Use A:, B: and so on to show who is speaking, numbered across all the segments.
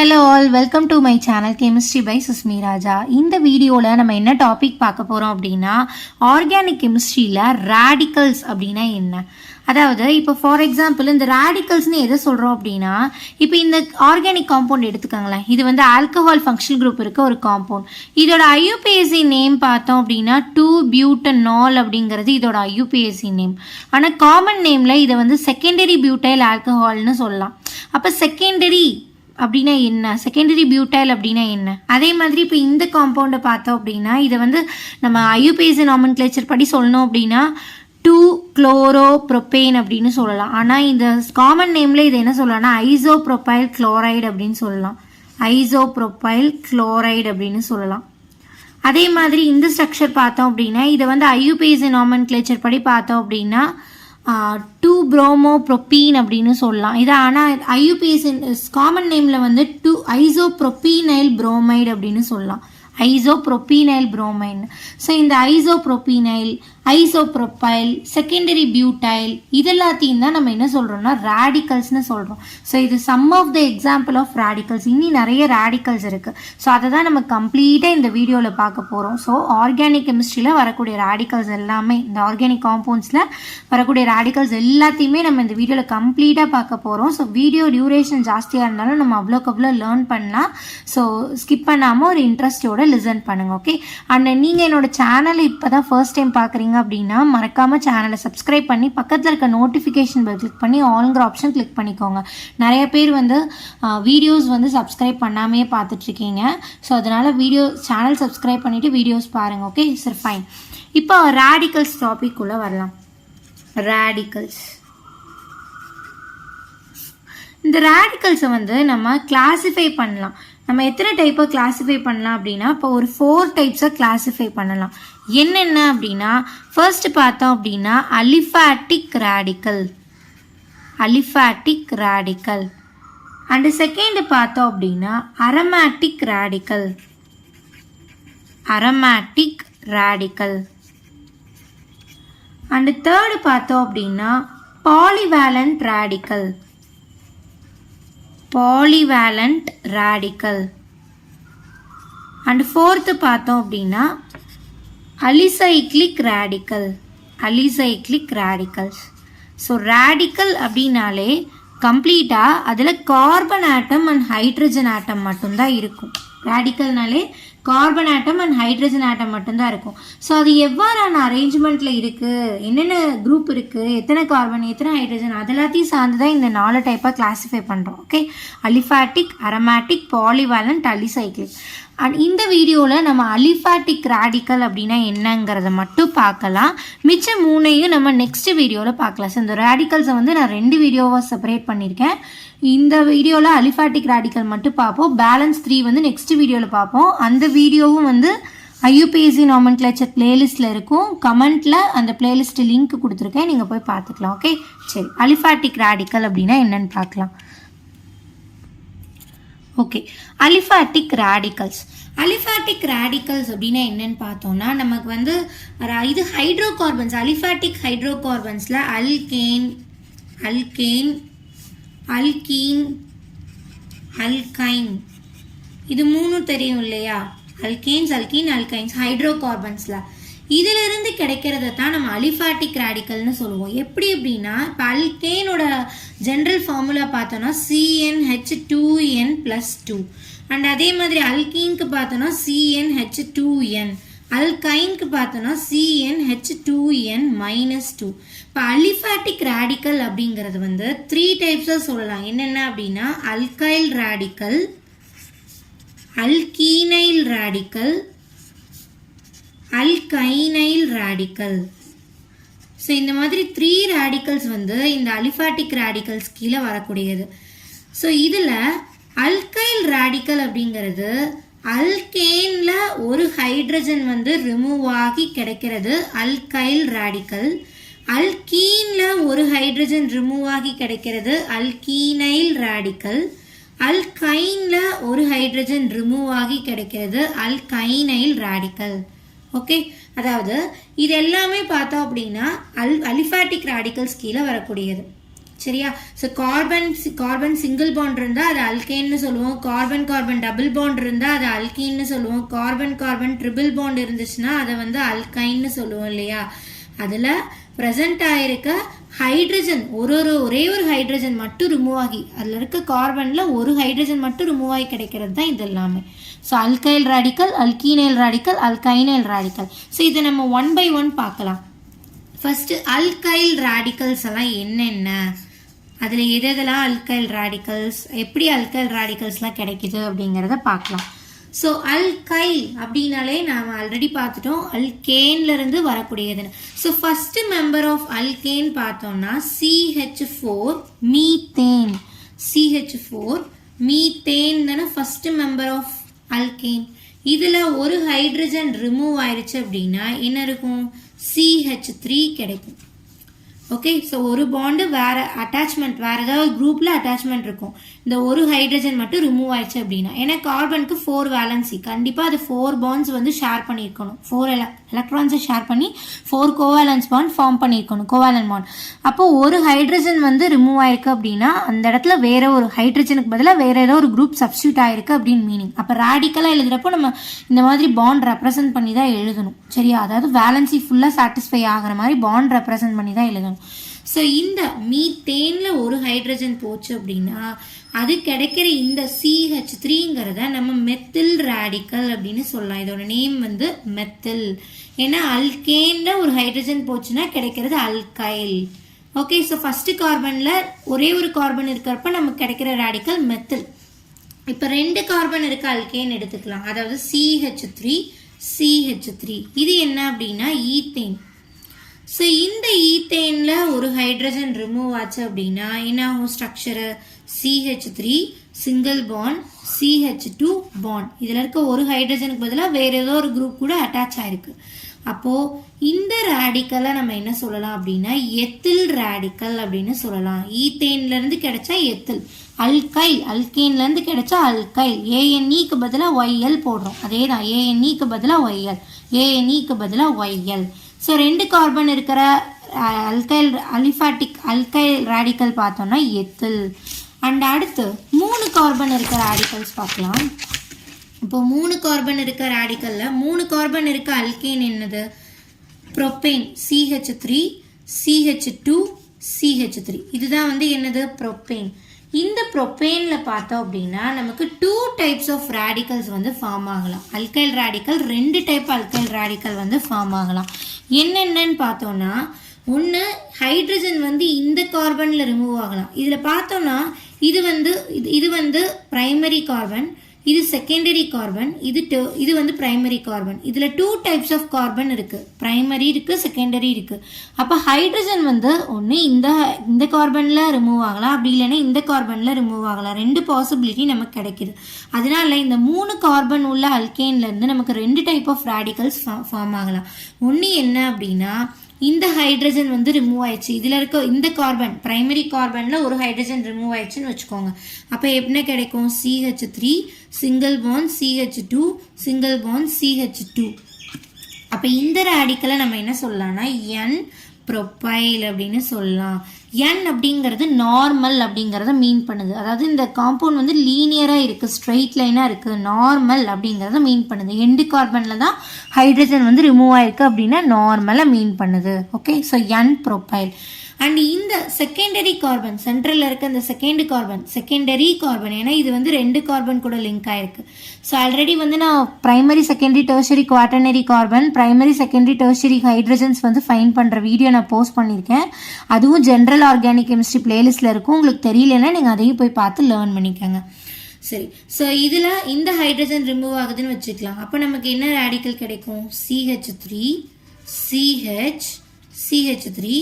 A: Hello all, welcome to my channel Chemistry by Susmi Raja. இந்த வீடியோல நம்ம என்ன டாபிக் பார்க்க போறோம் அப்படின்னா ஆர்கானிக் கெமிஸ்ட்ரியில radicals அப்படின்னா என்ன. அதாவது இப்போ ஃபார் எக்ஸாம்பிள் இந்த radicalsனு எதை சொல்கிறோம் அப்படின்னா இப்போ இந்த ஆர்கானிக் காம்பவுண்ட் எடுத்துக்கோங்களேன். இது வந்து ஆல்கஹால் ஃபங்க்ஷன் குரூப் இருக்க ஒரு காம்பவுண்ட். இதோட ஐயூபிஏசி நேம் பார்த்தோம் அப்படின்னா 2-butanol அப்படிங்கிறது இதோட ஐயூபிஏசி நேம். ஆனால் காமன் நேமில் இதை வந்து செகண்டரி பியூட்டைல் ஆல்கஹால்னு சொல்லலாம். அப்போ செகண்டரி அப்படின்னா என்ன, செகண்டரி பியூட்டைல் அப்படின்னா என்ன. அதே மாதிரி இப்போ இந்த காம்பவுண்டை பார்த்தோம் அப்படின்னா இதை வந்து நம்ம ஐயூபிஏசி நாமென்க்ளேச்சர் படி சொல்லணும் அப்படின்னா 2-குளோரோப்ரோபேன் அப்படின்னு சொல்லலாம். ஆனால் இந்த காமன் நேமில் இதை என்ன சொல்லலாம்னா ஐசோப்ரோபைல் குளோரைடு அப்படின்னு சொல்லலாம். ஐசோப்ரோபைல் குளோரைடு அப்படின்னு சொல்லலாம். அதே மாதிரி இந்த ஸ்ட்ரக்சர் பார்த்தோம் அப்படின்னா இதை வந்து ஐயூபிஏசி நாமென்க்ளேச்சர் படி பார்த்தோம் அப்படின்னா 2-bromopropene அப்படின்னு சொல்லலாம். இதை ஆனால் ஐயூபிஏசி காமன் நேமில் வந்து 2-isopropynyl bromide அப்படின்னு சொல்லலாம். ஐசோப்ரோபீனைல் புரோமைன். ஸோ இந்த ஐசோப்ரோபீனைல், ஐசோப்ரோபைல், செகண்டரி பியூட்டைல் இதெல்லாத்தையும் தான் நம்ம என்ன சொல்கிறோம்னா ரேடிக்கல்ஸ்னு சொல்கிறோம். ஸோ இது some of the example of radicals. இன்னும் நிறைய ரேடிக்கல்ஸ் இருக்குது. ஸோ அதை தான் நம்ம கம்ப்ளீட்டாக இந்த வீடியோவில் பார்க்க போகிறோம். ஸோ ஆர்கானிக் கெமிஸ்ட்ரியில் வரக்கூடிய ரேடிக்கல்ஸ் எல்லாமே, இந்த ஆர்கானிக் காம்பவுண்ட்ஸில் வரக்கூடிய ரேடிக்கல்ஸ் எல்லாத்தையுமே நம்ம இந்த வீடியோவில் கம்ப்ளீட்டாக பார்க்க போகிறோம். ஸோ வீடியோ டியூரேஷன் ஜாஸ்தியாக இருந்தாலும் நம்ம அவ்வளோக்கு அவ்வளோ லேர்ன் பண்ணலாம். ஸோ ஸ்கிப் பண்ணாமல் ஒரு இன்ட்ரெஸ்டோட லிசன் பண்ணுங்க. ஓகே. அண்ட் நீங்கள் என்னோட சேனலை இப்போ தான் ஃபர்ஸ்ட் டைம் பார்க்குறீங்க அப்படின்னா மறக்காமல் சேனலை சப்ஸ்கிரைப் பண்ணி பக்கத்தில் இருக்க நோட்டிஃபிகேஷன் பெல் கிளிக் பண்ணி ஆல்ங்கிற ஆப்ஷன் கிளிக் பண்ணிக்கோங்க. நிறைய பேர் வந்து வீடியோஸ் வந்து சப்ஸ்கிரைப் பண்ணாமையே பார்த்துட்ருக்கீங்க. ஸோ அதனால் சேனல் சப்ஸ்கிரைப் பண்ணிவிட்டு வீடியோஸ் பாருங்கள். ஓகே சரி, ஃபைன். இப்போ ரேடிக்கல்ஸ் டாபிக் உள்ள வரலாம். ரேடிக்கல்ஸ், இந்த ரேடிக்கல்ஸை வந்து நம்ம கிளாஸிஃபை பண்ணலாம். நம்ம எத்தனை டைப்பாக கிளாஸிஃபை பண்ணலாம் அப்படின்னா இப்போ ஒரு 4 டைப்ஸாக கிளாஸிஃபை பண்ணலாம். என்னென்ன அப்படின்னா ஃபர்ஸ்ட் பார்த்தோம் அப்படின்னா aliphatic radical, aliphatic radical. And second பார்த்தோம் அப்படின்னா aromatic radical, aromatic radical. And third பார்த்தோம் அப்படின்னா polyvalent radical, polyvalent radical. And fourth பார்த்தோம் அப்படின்னா alicyclic radical, alicyclic radicals. So radical அப்படின்னாலே கம்ப்ளீட்டாக அதில் carbon atom and hydrogen atom மட்டும்தான் இருக்கும். ரேடிக்கல்னாலே carbon atom and hydrogen atom மட்டும்தான் இருக்கும். ஸோ அது எவ்வாறான அரேஞ்ச்மெண்ட்டில் இருக்குது, என்னென்ன குரூப் இருக்குது, எத்தனை கார்பன் எத்தனை ஹைட்ரஜன் அதெல்லாத்தையும் சார்ந்து தான் இந்த 4 டைப்பாக கிளாஸிஃபை பண்ணுறோம். Okay. Aliphatic, aromatic, polyvalent, alicyclic. And இந்த வீடியோவில் நம்ம அலிஃபேட்டிக் ரேடிக்கல் அப்படின்னா என்னங்கிறத மட்டும் பார்க்கலாம். மிச்சம் 3ஐயும் நம்ம நெக்ஸ்ட் வீடியோவில் பார்க்கலாம். ஸோ இந்த ரேடிக்கல்ஸை வந்து நான் 2 வீடியோவாக செப்பரேட் பண்ணியிருக்கேன். இந்த வீடியோவில் அலிஃபேட்டிக் ரேடிக்கல் மட்டும் பார்ப்போம். பேலன்ஸ் 3 வந்து நெக்ஸ்ட் வீடியோவில் பார்ப்போம். அந்த வீடியோவும் வந்து ஐயூபிஏசி நாமென்க்ளேச்சர் பிளேலிஸ்ட்டில் இருக்கும். கமெண்ட்டில் அந்த பிளேலிஸ்ட் லிங்க் கொடுத்துருக்கேன், நீங்கள் போய் பார்த்துக்கலாம். ஓகே சரி, அலிஃபேட்டிக் ரேடிக்கல் அப்படின்னா என்னன்னு பார்க்கலாம். Okay, aliphatic radicals. Aliphatic radicals அப்படின்னா என்னன்னு பார்த்தோம்னா நமக்கு வந்து இது ஹைட்ரோகார்பன்ஸ், அலிஃபேட்டிக் ஹைட்ரோகார்பன்ஸில் அல்கேன், அல்கேன், அல்கீன், அல்கைன் இது 3 தெரியும் இல்லையா? அல்கேன்ஸ், அல்கீன், அல்கைன்ஸ் ஹைட்ரோகார்பன்ஸில் இதிலிருந்து கிடைக்கிறத தான் நம்ம அலிஃபேட்டிக் ரேடிக்கல்னு சொல்லுவோம். எப்படி அப்படின்னா இப்போ அல்கேனோட ஜென்ரல் ஃபார்முலா பார்த்தோன்னா CnH2n+2. அண்ட் அதே மாதிரி அல்கீனுக்கு பார்த்தோன்னா CnH2n, அல்கைனுக்கு பார்த்தோன்னா CnH2n-2. இப்போ அலிஃபேட்டிக் ரேடிக்கல் அப்படிங்கிறது வந்து 3 டைப்ஸாக சொல்லலாம். என்னென்ன அப்படின்னா alkyl radical, alkenyl radical, alkynyl radical. So இந்த மாதிரி 3 ரேடிக்கல்ஸ் வந்து இந்த அலிஃபேட்டிக் ரேடிக்கல்ஸ் கீழே வரக்கூடியது. ஸோ இதில் அல்கைல் ரேடிக்கல் அப்படிங்கிறது அல்கேனில் ஒரு ஹைட்ரஜன் வந்து ரிமூவ் ஆகி கிடைக்கிறது அல்கைல் ரேடிக்கல். அல்கீனில் ஒரு ஹைட்ரஜன் ரிமூவ் ஆகி கிடைக்கிறது அல்கீனைல் ரேடிக்கல். அல்கைனில் ஒரு ஹைட்ரஜன் ரிமூவ் ஆகி கிடைக்கிறது அல்கைனைல் ரேடிக்கல். ஓகே, அதாவது இது எல்லாமே பார்த்தோம் அப்படின்னா அலிஃபேட்டிக் ரேடிக்கல்ஸ் கீழே வரக்கூடியது. சரியா? ஸோ கார்பன் சிங்கிள் பாண்ட் இருந்தால் அது அல்கேன்னு சொல்லுவோம். கார்பன் டபுள் பாண்ட் இருந்தால் அது அல்கீன்னு சொல்லுவோம். கார்பன் ட்ரிபிள் பாண்ட் இருந்துச்சுன்னா அதை வந்து அல்கைன்னு சொல்லுவோம் இல்லையா? அதில் ப்ரெசென்ட் ஆயிருக்க ஹைட்ரஜன் ஒரே ஒரு ஹைட்ரஜன் மட்டும் ரிமூவ் ஆகி அதில் இருக்க கார்பனில் ஒரு ஹைட்ரஜன் மட்டும் ரிமூவ் ஆகி கிடைக்கிறது தான் இது எல்லாமே. So alkyl radical, alkenyl radical, alkynyl radical. So இதை நம்ம 1 by 1 பார்க்கலாம். ஃபர்ஸ்ட் அல்கைல் ரேடிக்கல்ஸ் எல்லாம் என்னென்ன, அதில் எதெல்லாம் அல்கைல் ரேடிக்கல்ஸ், எப்படி அல்கைல் ரேடிக்கல்ஸ்லாம் கிடைக்குது அப்படிங்கிறத பார்க்கலாம். ஸோ அல்கைல் அப்படின்னாலே நாம் ஆல்ரெடி பார்த்துட்டோம் அல்கேன்லேருந்து வரக்கூடியதுன்னு. So first member of alkane பார்த்தோம்னா CH4 மீத்தேன். CH4 மீத்தேன் தானே ஃபர்ஸ்ட் மெம்பர் ஆஃப் அல்கேன். இதில் ஒரு ஹைட்ரஜன் ரிமூவ் ஆயிடுச்சு அப்படின்னா என்ன இருக்கும்? CH3 கிடைக்கும். ஓகே, ஸோ ஒரு பாண்டு வேற அட்டாச்மெண்ட், வேற ஏதாவது குரூப்ல அட்டாச்மெண்ட் இருக்கும். இந்த ஒரு ஹைட்ரஜன் மட்டும் ரிமூவ் ஆயிடுச்சு அப்படின்னா, ஏன்னா கார்பனுக்கு 4 வேலன்சி, கண்டிப்பாக அது 4 பாண்ட்ஸ் வந்து ஷேர் பண்ணியிருக்கணும். 4 எலக்ட்ரான்ஸை ஷேர் பண்ணி 4 கோவேலன்ஸ் பாண்ட் ஃபார்ம் பண்ணியிருக்கணும், கோவேலன் பாண்ட். அப்போ ஒரு ஹைட்ரஜன் வந்து ரிமூவ் ஆயிருக்கு அப்படின்னா அந்த இடத்துல வேற ஒரு ஹைட்ரஜனுக்கு பதிலாக வேற ஏதோ ஒரு குரூப் சப்ஸ்டியூட் ஆயிருக்கு அப்படின்னு மீனிங். அப்போ ரேடிக்கலாக எழுதுறப்போ நம்ம இந்த மாதிரி பாண்ட் ரெப்ரசென்ட் பண்ணி தான் எழுதணும், சரியா? அதாவது வேலன்சி ஃபுல்லாக சாட்டிஸ்ஃபை ஆகிற மாதிரி பாண்ட் ரெப்ரசென்ட் பண்ணி தான் எழுதணும். ஸோ இந்த மீத்தேனில் ஒரு ஹைட்ரஜன் போச்சு அப்படின்னா அது கிடைக்கிற இந்த CH3ங்கிறத நம்ம மெத்தில் ரேடிக்கல் அப்படின்னு சொல்லலாம். இதோட நேம் வந்து மெத்தில். ஏன்னா அல்கேனில் ஒரு ஹைட்ரஜன் போச்சுன்னா கிடைக்கிறது அல்கைல். ஓகே, ஸோ ஃபர்ஸ்ட் கார்பனில் ஒரே ஒரு கார்பன் இருக்கிறப்ப நமக்கு கிடைக்கிற ரேடிக்கல் மெத்தில். இப்போ 2 கார்பன் இருக்க அல்கேன் எடுத்துக்கலாம், அதாவது CH3 இது என்ன அப்படின்னா ஈத்தேன். ஸோ இந்த ஈத்தேனில் ஒரு ஹைட்ரஜன் ரிமூவ் ஆச்சு அப்படின்னா என்ன ஆகும்? Structure CH3 single bond CH2 bond. இதில் இருக்க ஒரு ஹைட்ரஜனுக்கு பதிலாக வேற ஏதோ ஒரு குரூப் கூட அட்டாச் ஆயிருக்கு. அப்போது இந்த ரேடிக்கலை நம்ம என்ன சொல்லலாம் அப்படின்னா எத்தில் ரேடிக்கல் அப்படின்னு சொல்லலாம். ஈத்தேன்லேருந்து கிடைச்சா எத்தில். அல்கைல், அல்கேன்லேருந்து கிடைச்சா அல்கைல். ANEக்கு பதிலாக YL போடுறோம், அதே தான். ANEக்கு பதிலாக YL, ANEக்கு பதிலாக YL. ஸோ 2 கார்பன் இருக்கிற அல்கைல் அல்கைல் ரேடிக்கல் பார்த்தோம்னா எத்தில். அண்ட் அடுத்து 3 கார்பன் இருக்கிற ரேடிக்கல்ஸ் பார்க்கலாம். இப்போ 3 கார்பன் இருக்க ரேடிக்கல்ல 3 கார்பன் இருக்க அல்கேன் என்னது? ப்ரோப்பேன். CH3 CH2 CH3 இதுதான் வந்து என்னது? ப்ரோப்பேன். இந்த ப்ரோப்பேனில் பார்த்தோம் அப்படின்னா நமக்கு 2 டைப்ஸ் ஆஃப் ரேடிக்கல்ஸ் வந்து ஃபார்ம் ஆகலாம். Alkyl radical 2 type alkyl radical வந்து ஃபார்ம் ஆகலாம். என்னென்னு பார்த்தோம்னா, ஒன்று ஹைட்ரஜன் வந்து இந்த கார்பனில் ரிமூவ் ஆகலாம். இதில் பார்த்தோம்னா இது வந்து பிரைமரி கார்பன், இது செகண்டரி கார்பன், இது வந்து பிரைமரி கார்பன். இதில் 2 டைப்ஸ் ஆஃப் கார்பன் இருக்குது, பிரைமரி இருக்குது, செகண்டரி இருக்குது. அப்போ ஹைட்ரஜன் வந்து ஒன்று இந்த கார்பனில் ரிமூவ் ஆகலாம், அப்படி இல்லைன்னா இந்த கார்பனில் ரிமூவ் ஆகலாம். 2 பாசிபிலிட்டி நமக்கு கிடைக்குது. அதனால இந்த 3 கார்பன் உள்ள அல்கேன்லேருந்து நமக்கு 2 டைப் ஆஃப் ரேடிக்கல்ஸ் ஃபார்ம் ஆகலாம். ஒன்று என்ன அப்படின்னா, இந்த ஹைட்ரஜன் வந்து ரிமூவ் ஆயிடுச்சு, இதில் இருக்க இந்த கார்பன் பிரைமரி கார்பனில் ஒரு ஹைட்ரஜன் ரிமூவ் ஆயிடுச்சுன்னு வச்சுக்கோங்க. அப்போ என்ன கிடைக்கும்? CH3 single bond CH2 single bond CH2. அப்போ இந்த ரேடிக்கலை நம்ம என்ன சொல்லலாம்னா N ப்ரொப்பைல் அப்படின்னு சொல்லலாம். N அப்படிங்கிறது நார்மல் அப்படிங்கிறத மீன் பண்ணுது. அதாவது இந்த காம்பவுண்ட் வந்து லீனியராக இருக்குது, ஸ்ட்ரெயிட் லைனாக இருக்குது, நார்மல் அப்படிங்கிறத மீன் பண்ணுது. எண்டு கார்பனில் தான் ஹைட்ரஜன் வந்து ரிமூவ் ஆயிருக்கு அப்படின்னா நார்மலாக மீன் பண்ணுது. Okay, so N profile. And இந்த செகண்டரி கார்பன், சென்ட்ரலில் இருக்க இந்த செகண்டரி கார்பன், ஏன்னா இது வந்து 2 கார்பன் கூட லிங்க் ஆயிருக்கு. ஸோ ஆல்ரெடி வந்து நான் primary secondary tertiary quaternary carbon, primary secondary tertiary hydrogens வந்து ஃபைன் பண்ணுற வீடியோ நான் போஸ்ட் பண்ணியிருக்கேன். அதுவும் ஜென்ரல் ஆர்கானிக் கெமிஸ்ட்ரி பிளேலிஸ்ட்டில் இருக்கும். உங்களுக்கு தெரியலன்னா நீங்கள் அதையும் போய் பார்த்து லேர்ன் பண்ணிக்கோங்க. சரி, ஸோ இதில் இந்த ஹைட்ரஜன் ரிமூவ் ஆகுதுன்னு வச்சுக்கலாம். அப்போ நமக்கு என்ன ரேடிக்கல் கிடைக்கும்? CH3 CH3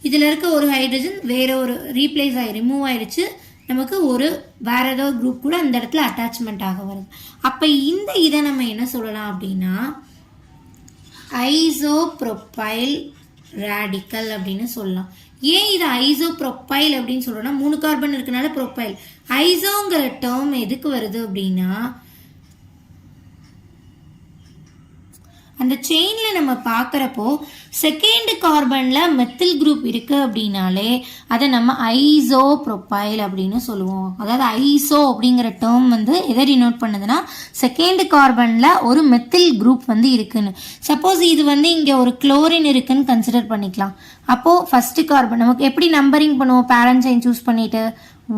A: இதில் இருக்க ஒரு ஹைட்ரஜன் வேற ஒரு ரீப்ளேஸ் ரிமூவ் ஆயிடுச்சு, நமக்கு ஒரு வேற ஏதோ குரூப் கூட அந்த இடத்துல அட்டாச்மெண்ட் ஆக வருது. அப்போ இந்த இதை நம்ம என்ன சொல்லலாம் அப்படின்னா ஐசோப்ரோப்பைல் ரேடிக்கல் அப்படின்னு சொல்லலாம். ஏன் இது ஐசோப்ரோப்பைல் அப்படின்னு சொல்றோம்னா 3 கார்பன் இருக்கனால ப்ரோப்பைல். ஐசோங்கிற டேர்ம் எதுக்கு வருது அப்படின்னா அந்த செயினில் நம்ம பார்க்குறப்போ செகண்ட் கார்பனில் மெத்தில் குரூப் இருக்குது அப்படின்னாலே அதை நம்ம ஐசோப்ரோபைல் அப்படின்னு சொல்லுவோம். அதாவது ஐசோ அப்படிங்கிற டேர்ம் வந்து எதை டினோட் பண்ணுதுன்னா செகண்ட் கார்பனில் ஒரு மெத்தில் குரூப் வந்து இருக்குன்னு. சப்போஸ் இது வந்து இங்கே ஒரு குளோரின் இருக்குன்னு கன்சிடர் பண்ணிக்கலாம். அப்போது ஃபஸ்ட்டு கார்பன் நமக்கு எப்படி நம்பரிங் பண்ணுவோம், பேரண்ட் செயின் சூஸ் பண்ணிவிட்டு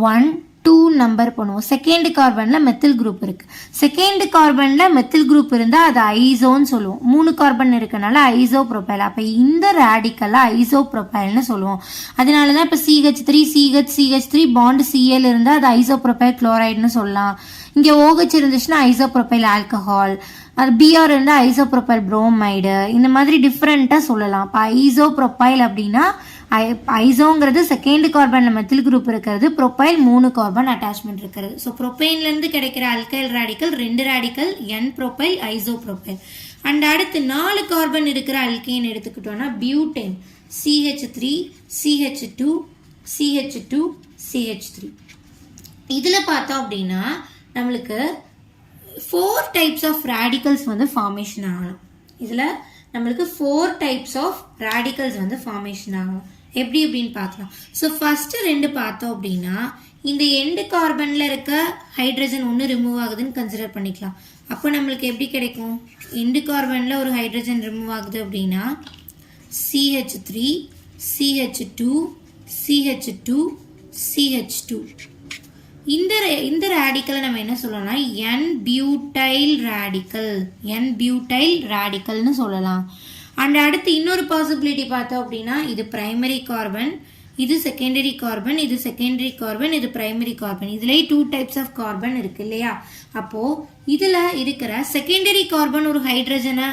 A: 1 2 நம்பர் பண்ணுவோம். செகண்ட் கார்பனில் மெத்தில் குரூப் இருக்குது. செகண்ட் கார்பனில் மெத்தில் குரூப் இருந்தால் அது ஐசோன்னு சொல்லுவோம். 3 கார்பன் இருக்கனால ஐசோப்ரோபைல். அப்போ இந்த ரேடிக்கலாக ஐசோப்ரோபைல்னு சொல்லுவோம். அதனால தான் இப்போ CH3 CH3 பாண்ட் Cl இருந்தால் அது ஐசோப்ரோபைல் குளோரைடுன்னு சொல்லலாம். இங்கே OH இருந்துச்சுன்னா ஐசோப்ரோபைல் ஆல்கஹால், அது பிஆர் இருந்தால் ஐசோப்ரோபைல் புரோமைடு, இந்த மாதிரி டிஃப்ரெண்ட்டாக சொல்லலாம். இப்போ ஐசோப்ரோபைல் அப்படின்னா ஐசோங்கிறது செகண்ட் கார்பனில் மெத்தில் குரூப் இருக்கிறது, ப்ரோபைல் 3 கார்பன் அட்டாச்மெண்ட் இருக்கிறது. ஸோ ப்ரோபைன்லேருந்து கிடைக்கிற alkyl radical 2 radical N profile isopropyl. And அடுத்து 4 கார்பன் இருக்கிற அல்கேன் எடுத்துக்கிட்டோன்னா butane CH3 CH2 CH2 CH3. இதில் பார்த்தோம் அப்படின்னா நம்மளுக்கு 4 டைப்ஸ் ஆஃப் ரேடிக்கல்ஸ் வந்து ஃபார்மேஷன் ஆகலாம். இதில் நம்மளுக்கு 4 டைப்ஸ் ஆஃப் ரேடிக்கல்ஸ் வந்து ஃபார்மேஷன் ஆகலாம். எப்படி அப்படின்னு பார்க்கலாம். ஸோ ஃபஸ்ட்டு 2 பார்த்தோம் அப்படின்னா இந்த எண்டு கார்பனில் இருக்க ஹைட்ரஜன் ஒன்று ரிமூவ் ஆகுதுன்னு கன்சிடர் பண்ணிக்கலாம். அப்போ நம்மளுக்கு எப்படி கிடைக்கும், எண்டு கார்பனில் ஒரு ஹைட்ரஜன் ரிமூவ் ஆகுது அப்படின்னா CH3 CH2 CH2 CH2. இந்த ரேடிக்கலை நம்ம என்ன சொல்லலாம்னா N-பியூட்டைல் ரேடிக்கல்னு சொல்லலாம். அண்ட் அடுத்து இன்னொரு பாசிபிலிட்டி பார்த்தோம் அப்படின்னா இது பிரைமரி கார்பன், இது செகண்டரி கார்பன், இது செகண்டரி கார்பன், இது பிரைமரி கார்பன். இதுலேயே 2 டைப்ஸ் ஆஃப் கார்பன் இருக்கு இல்லையா. அப்போது இதில் இருக்கிற செகண்டரி கார்பன் ஒரு ஹைட்ரஜனை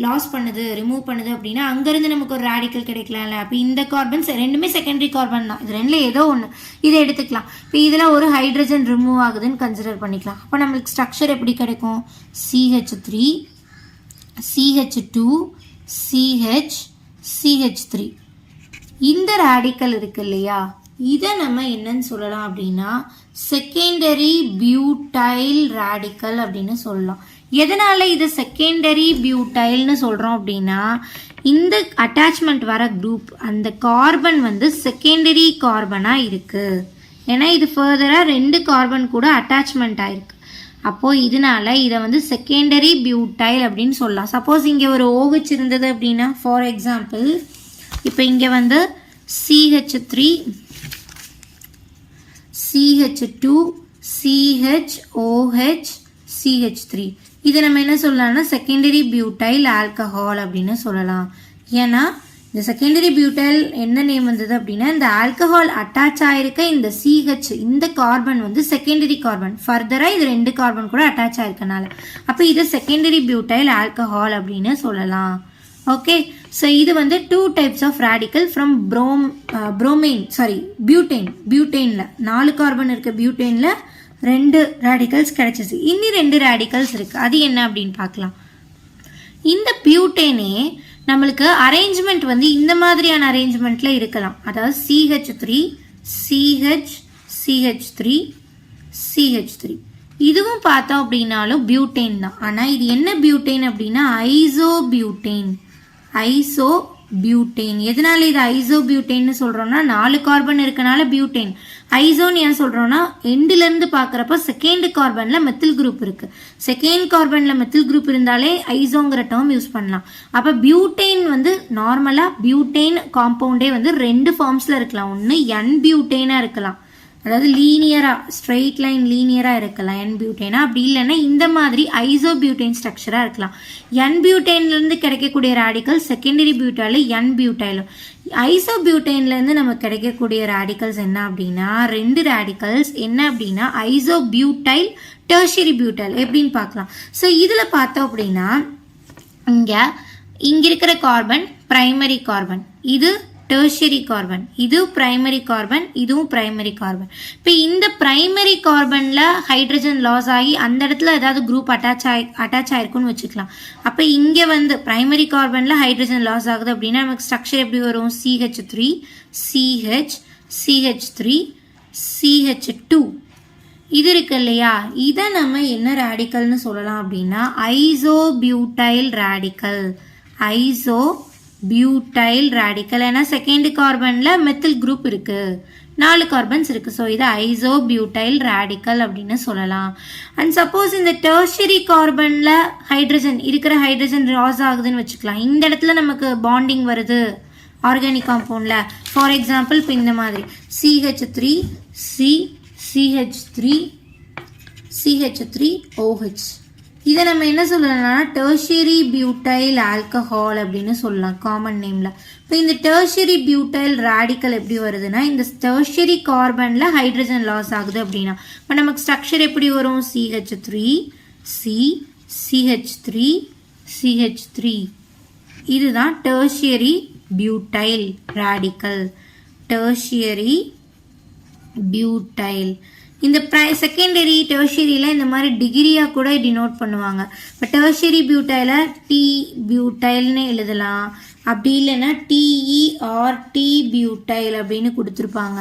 A: லாஸ் பண்ணுது, ரிமூவ் பண்ணுது அப்படின்னா அங்கேருந்து நமக்கு ஒரு ரேடிக்கல் கிடைக்கலாம்ல. அப்போ இந்த கார்பன்ஸ் ரெண்டுமே செகண்டரி கார்பன் தான், இது ரெண்டில் ஏதோ ஒன்று இதை எடுத்துக்கலாம். இப்போ இதில் ஒரு ஹைட்ரஜன் ரிமூவ் ஆகுதுன்னு கன்சிடர் பண்ணிக்கலாம். அப்போ நம்மளுக்கு ஸ்ட்ரக்சர் எப்படி கிடைக்கும், CH3 CH2 CH CH3. இந்த ரேடிக்கல் இருக்கு இல்லையா, இதை நம்ம என்னன்னு சொல்லலாம் அப்படின்னா செகண்டரி பியூட்டைல் ரேடிக்கல் அப்படின்னு சொல்லலாம். எதனால இது செகண்டரி பியூட்டைல்னு சொல்கிறோம் அப்படின்னா இந்த அட்டாச்மெண்ட் வர குரூப் அந்த கார்பன் வந்து செகண்டரி கார்பனாக இருக்குது. ஏன்னா இது ஃபர்தராக 2 கார்பன் கூட அட்டாச்மெண்ட் ஆயிருக்கு. அப்போது இதனால இதை வந்து செகண்டரி பியூட்டைல் அப்படின்னு சொல்லலாம். சப்போஸ் இங்கே ஒரு OH இருந்தது அப்படின்னா ஃபார் எக்ஸாம்பிள் இப்போ இங்கே வந்து CH3 CH2 CHOH CH3. இதை நம்ம என்ன சொல்லலாம்னா செகண்டரி பியூட்டைல் ஆல்கஹால் அப்படின்னு சொல்லலாம். ஏன்னா இந்த செகண்டரி பியூட்டைல் என்ன நேம் வந்தது அப்படின்னா இந்த ஆல்கஹால் அட்டாச் ஆகிருக்க இந்த CH இந்த கார்பன் வந்து செகண்டரி கார்பன், ஃபர்தராக இது 2 கார்பன் கூட அட்டாச் ஆகிருக்கனால அப்போ இதை செகண்டரி பியூட்டைல் ஆல்கஹால் அப்படின்னு சொல்லலாம். ஓகே, ஸோ இது வந்து 2 டைப்ஸ் ஆஃப் ரேடிக்கல் ஃப்ரம் பியூட்டேனில் 4 கார்பன் இருக்க பியூட்டேனில் 2 ரேடிக்கல்ஸ் கிடைச்சிச்சு. இன்னி 2 ரேடிக்கல்ஸ் இருக்குது, அது என்ன அப்படின்னு பார்க்கலாம். இந்த பியூட்டேனே நம்மளுக்கு அரேஞ்ச்மெண்ட் வந்து இந்த மாதிரியான அரேஞ்ச்மெண்ட்டில் இருக்கலாம். அதாவது CH3 CH CH3 CH3 இதுவும் பார்த்தோம் அப்படின்னாலும் பியூட்டேன் தான். ஆனால் இது என்ன பியூட்டேன் அப்படின்னா ஐசோபியூட்டேன். எதனால இது ஐசோபியூட்டேன்னு சொல்கிறோம்னா 4 கார்பன் இருக்கனால பியூட்டேன். ஐசோன்னு ஏன் சொல்கிறோன்னா எண்டிலேருந்து பார்க்குறப்ப செகண்ட் கார்பனில் மெத்தில் குரூப் இருக்குது. செகண்ட் கார்பனில் மெத்தில் குரூப் இருந்தாலே ஐசோங்கிற டேர்ம் யூஸ் பண்ணலாம். அப்போ பியூட்டேன் வந்து நார்மலாக பியூட்டேன் காம்பவுண்டே வந்து 2 ஃபார்ம்ஸில் இருக்கலாம். ஒன்று N பியூட்டேனாக இருக்கலாம், அதாவது லீனியராக ஸ்ட்ரெயிட் லைன் லீனியராக இருக்கலாம் N பியூட்டேனா. அப்படி இல்லைன்னா இந்த மாதிரி ஐசோபியூட்டேன் ஸ்ட்ரக்சராக இருக்கலாம். N பியூட்டேன்லேருந்து கிடைக்கக்கூடிய ரேடிக்கல் செகண்டரி பியூட்டைல் N பியூட்டைலும். ஐசோபியூட்டேன்லேருந்து நமக்கு கிடைக்கக்கூடிய ரேடிக்கல்ஸ் என்ன அப்படின்னா 2 ரேடிக்கல்ஸ் என்ன அப்படின்னா ஐசோபியூட்டைல் டெர்ஷரி பியூட்டைல் எப்படின்னு பார்க்கலாம். ஸோ இதில் பார்த்தோம் அப்படின்னா இங்கே இருக்கிற கார்பன் பிரைமரி கார்பன், இது டெர்ஷரி கார்பன், இது பிரைமரி கார்பன், இதுவும் பிரைமரி கார்பன். இப்போ இந்த பிரைமரி கார்பனில் ஹைட்ரஜன் லாஸ் ஆகி அந்த இடத்துல ஏதாவது குரூப் அட்டாச் ஆயிருக்குன்னு வச்சுக்கலாம். அப்போ இங்கே வந்து பிரைமரி கார்பனில் ஹைட்ரஜன் லாஸ் ஆகுது அப்படின்னா நமக்கு ஸ்ட்ரக்சர் எப்படி வரும், CH3 CH CH3 CH2. இது இருக்கு இல்லையா, இதை நம்ம என்ன ரேடிக்கல்னு சொல்லலாம் அப்படின்னா ஐசோபியூட்டைல் ரேடிக்கல். Isobutyl radical. ஏன்னா செகண்ட் கார்பனில் மெத்தில் குரூப் இருக்கு, 4 கார்பன்ஸ் இருக்கு. ஸோ இது ஐசோபியூட்டைல் ரேடிக்கல் அப்படின்னு சொல்லலாம். அண்ட் சப்போஸ் இந்த டெர்ஷரி கார்பனில் ஹைட்ரஜன் இருக்கிற ஹைட்ரஜன் லாஸ் ஆகுதுன்னு வச்சுக்கலாம். இந்த இடத்துல நமக்கு பாண்டிங் வருது ஆர்கானிக் காம்பவுண்டில். ஃபார் எக்ஸாம்பிள் இப்போ இந்த மாதிரி CH3 CH3 CH3OH. இதை நம்ம என்ன சொல்லலாம்னா டெர்ஷரி பியூட்டைல் ஆல்கஹால் அப்படின்னு சொல்லலாம் காமன் நேமில். இப்போ இந்த டெர்ஷரி பியூட்டைல் ரேடிக்கல் எப்படி வருதுன்னா, இந்த டெர்ஷரி கார்பனில் ஹைட்ரஜன் லாஸ் ஆகுது அப்படின்னா இப்போ நமக்கு ஸ்ட்ரக்சர் எப்படி வரும், CH3 CH3 CH3. இதுதான் tertiary butyl radical. Tertiary butyl. இந்த செகண்டரி டெர்ஷியரியில் இந்த மாதிரி டிகிரியாக கூட டினோட் பண்ணுவாங்க. இப்போ டெர்ஷியரி பியூட்டைல டி பியூட்டைல்னு எழுதலாம், அப்படி இல்லைன்னா TERT பியூட்டைல் அப்படின்னு கொடுத்துருப்பாங்க,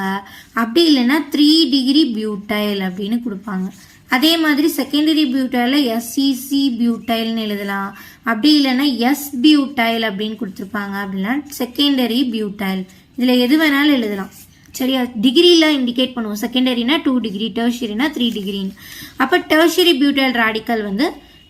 A: அப்படி இல்லைன்னா 3 டிகிரி பியூட்டைல் அப்படின்னு கொடுப்பாங்க. அதே மாதிரி செகண்டரி பியூட்டைலில் SEC பியூட்டைல்னு எழுதலாம், அப்படி இல்லைன்னா S பியூட்டைல் அப்படின்னு கொடுத்துருப்பாங்க, அப்படின்னா செகண்டரி பியூட்டைல். இதில் எது வேணாலும் எழுதலாம். சரியா, டிகிரியில் இண்டிகேட் பண்ணுவோம். செகண்டரினா 2 டிகிரி, டெர்ஷரினா 3 டிகிரின்னு. அப்போ டெர்ஷரி பியூட்டைல் ரேடிக்கல் வந்து